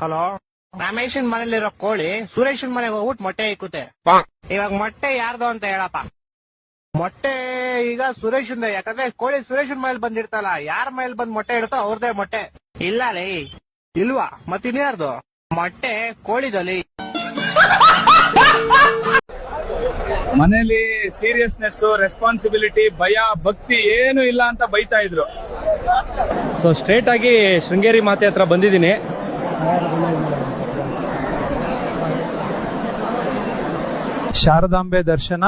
Hello, ರಮೇಶನ್ ಮನೇಲಿರೋ ಕೋಳಿ ಸುರೇಶನ್ ಮನೆಗೆ ಹೋಗ್ಬಿಟ್ಟು ಮೊಟ್ಟೆ ಇಕ್ಕುತ್ತೆ. ಇವಾಗ ಮೊಟ್ಟೆ ಯಾರ್ದು ಅಂತ ಹೇಳಪ್ಪ. ಮೊಟ್ಟೆ ಈಗ ಸುರೇಶನ್, ಯಾಕಂದ್ರೆ ಕೋಳಿ ಸುರೇಶನ್ ಮನೇಲಿ ಬಂದಿರ್ತಲ್ಲ, ಯಾರ ಮನೇಲಿ ಬಂದ್ ಮೊಟ್ಟೆ ಇಡುತ್ತೋ ಅವ್ರದೇ ಮೊಟ್ಟೆ. ಇಲ್ಲ ಲೇ, ಇಲ್ವಾ? ಮತ್ತಿನ್ಯಾರ್ದು ಮೊಟ್ಟೆ? ಕೋಳಿದಲ್ಲಿ. ಮನೇಲಿ ಸೀರಿಯಸ್ನೆಸ್, ರೆಸ್ಪಾನ್ಸಿಬಿಲಿಟಿ, ಭಯ, ಭಕ್ತಿ ಏನು ಇಲ್ಲ ಅಂತ ಬೈತಾ ಇದ್ರು. ಸೊ ಸ್ಟ್ರೇಟ್ ಆಗಿ ಶೃಂಗೇರಿ ಮಾತೆ ಹತ್ರ ಬಂದಿದ್ದೀನಿ. ಶಾರದಾಂಬೆ ದರ್ಶನ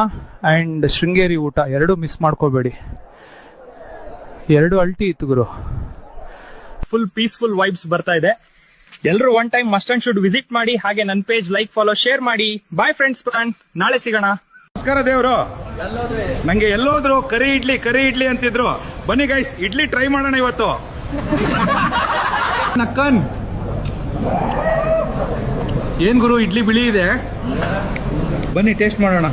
ಅಂಡ್ ಶೃಂಗೇರಿ ಊಟ ಎರಡು ಮಿಸ್ ಮಾಡ್ಕೋಬೇಡಿ. 2 ಅಲ್ಟಿ ಇತ್ತು ಗುರು. ಫುಲ್ ಪೀಸ್ಫುಲ್ ವೈಬ್ಸ್ ಬರ್ತಾ ಇದೆ. ಎಲ್ಲರೂ one time must and should visit ಮಾಡಿ. ಹಾಗೆ ನನ್ನ ಪೇಜ್ ಲೈಕ್, ಫಾಲೋ, ಶೇರ್ ಮಾಡಿ. ಬಾಯ್ ಫ್ರೆಂಡ್ಸ್, ನಾಳೆ ಸಿಗೋಣ. ನಮಸ್ಕಾರ ದೇವ್ರು. ನಂಗೆ ಎಲ್ಲೋದ್ರು ಕರಿ ಇಡ್ಲಿ ಅಂತಿದ್ರು. ಬನ್ನಿ ಗೈಸ್, ಇಡ್ಲಿ ಟ್ರೈ ಮಾಡೋಣ ಇವತ್ತು. ನಕ್ಕನ್ ಏನ್ ಗುರು, ಇಡ್ಲಿ ಬಿಳಿ ಇದೆ. ಬನ್ನಿ ಟೇಸ್ಟ್ ಮಾಡೋಣ.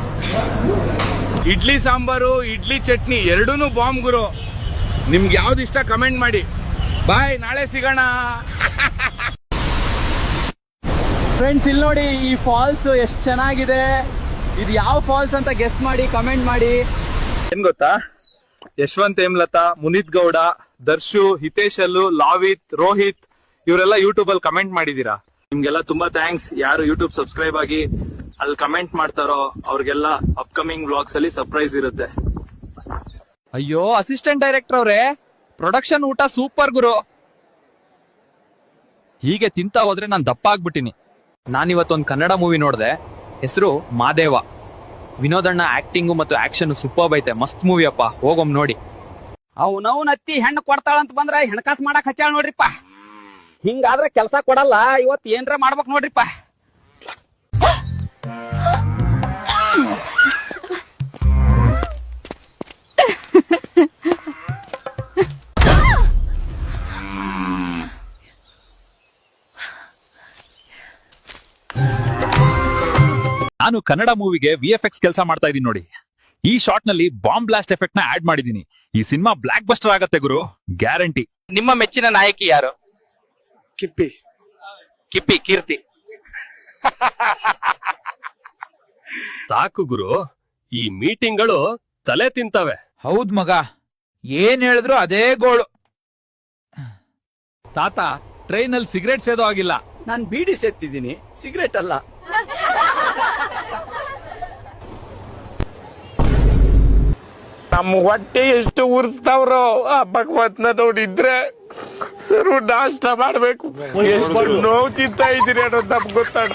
ಇಡ್ಲಿ ಸಾಂಬಾರು, ಇಡ್ಲಿ ಚಟ್ನಿ ಎರಡೂನು ಬಾಂಬ್ ಗುರು. ನಿಮ್ಗೆ ಯಾವ್ದು ಇಷ್ಟ ಕಮೆಂಟ್ ಮಾಡಿ. ಬಾಯ್, ನಾಳೆ ಸಿಗೋಣ. ಫ್ರೆಂಡ್ಸ್, ಇಲ್ಲಿ ನೋಡಿ ಈ ಫಾಲ್ಸ್ ಎಷ್ಟು ಚೆನ್ನಾಗಿದೆ. ಇದು ಯಾವ ಫಾಲ್ಸ್ ಅಂತ ಗೆಸ್ ಮಾಡಿ, ಕಮೆಂಟ್ ಮಾಡಿ. ಏನ್ ಗೊತ್ತಾ, ಯಶವಂತ್ ಹೇಮಲತಾ, ಮುನೀತ್ ಗೌಡ, ದರ್ಶು, ಹಿತೇಶ್ ಅಲ್ಲು, ಲಾವಿತ್, ರೋಹಿತ್ ಇವರೆಲ್ಲ ಯೂಟ್ಯೂಬ್ ಅಲ್ಲಿ ಕಮೆಂಟ್ ಮಾಡಿದೀರಾ. ನಿಮ್ಗೆಲ್ಲ ತುಂಬಾ ಥ್ಯಾಂಕ್ಸ್. ಯಾರು ಯೂಟ್ಯೂಬ್ ಸಬ್ಸ್ಕ್ರೈಬ್ ಆಗಿ ಅಲ್ಲಿ ಕಮೆಂಟ್ ಮಾಡ್ತಾರೋ ಅವ್ರಿಗೆಲ್ಲ ಅಪ್ಕಮಿಂಗ್ ವ್ಲಾಗ್ಸ್ ಅಲ್ಲಿ ಸರ್ಪ್ರೈಸ್ ಇರುತ್ತೆ. ಅಯ್ಯೋ ಅಸಿಸ್ಟೆಂಟ್ ಡೈರೆಕ್ಟರ್ ಅವ್ರೆ, ಪ್ರೊಡಕ್ಷನ್ ಊಟ ಸೂಪರ್ ಗುರು. ಹೀಗೆ ತಿಂತಾ ಹೋದ್ರೆ ನಾನು ದಪ್ಪ ಆಗ್ಬಿಟ್ಟಿನಿ. ನಾನಿವತ್ತೊಂದು ಕನ್ನಡ ಮೂವಿ ನೋಡಿದೆ, ಹೆಸರು ಮಾದೇವ. ವಿನೋದಣ್ಣ ಆಕ್ಟಿಂಗು ಮತ್ತು ಆಕ್ಷನ್ ಸೂಪರ್ ಐತೆ. ಮಸ್ತ್ ಮೂವಿ ಅಪ್ಪ, ಹೋಗೊಮ್ ನೋಡಿ. ಅವ್ನವ್ನ ಅತ್ತಿ ಹೆಣ್ಣು ಕೊಡ್ತಾಳಂತ ಬಂದ್ರ ಹೆಣ್ಕಾಸ್ ಮಾಡಕ್ ಹಚ್ಚಾಳ ನೋಡ್ರಿಪ್ಪ. ಹಿಂಗಾದ್ರೆ ಕೆಲ್ಸ ಕೊಡಲ್ಲ. ಇವತ್ ಏನ್ರ ಮಾಡ್ಬೇಕ್ ನೋಡ್ರಿಪ್ಪ. ನಾನು ಕನ್ನಡ ಮೂವಿಗೆ VFX ಕೆಲಸ ಮಾಡ್ತಾ ಇದೀನಿ ನೋಡಿ. ಈ ಶಾಟ್ ನಲ್ಲಿ ಬಾಂಬ್ ಬ್ಲಾಸ್ಟ್ ಎಫೆಕ್ಟ್ ನ ಆಡ್ ಮಾಡಿದೀನಿ. ಈ ಸಿನಿಮಾ ಬ್ಲಾಕ್ ಬಸ್ಟರ್ ಆಗತ್ತೆ ಗುರು, ಗ್ಯಾರಂಟಿ. ನಿಮ್ಮ ಮೆಚ್ಚಿನ ನಾಯಕಿ ಯಾರು? ಕಿಪ್ಪಿ ಕೀರ್ತಿ. ಸಾಕು ಗುರು, ಈ ಮೀಟಿಂಗ್ಗಳು ತಲೆ ತಿಂತವೆ. ಹೌದ್ ಮಗ, ಏನ್ ಹೇಳಿದ್ರು ಅದೇ ಗೋಳು. ತಾತ, ಟ್ರೈನ್ ಅಲ್ಲಿ ಸಿಗರೇಟ್ ಸೇದೋ ಆಗಿಲ್ಲ. ನಾನ್ ಬೀಡಿ ಸೇತ್ತಿದ್ದೀನಿ, ಸಿಗರೇಟ್ ಅಲ್ಲ. ನಮ್ಮ ಹೊಟ್ಟೆ ಎಷ್ಟು ಉರ್ಸ್ತಾವ್ರೋ ಆ ಭಗವತ್ನ ನೋಡಿದ್ರೆ ಸರು ನಾಷ್ಟ ಮಾಡ್ಬೇಕು. ಎಷ್ಟು ನೋವು ತಿಂತಾ ಇದೀರಿ ಅನ್ನೋದು ನಮ್ಗೆ ಗೊತ್ತಾಡ.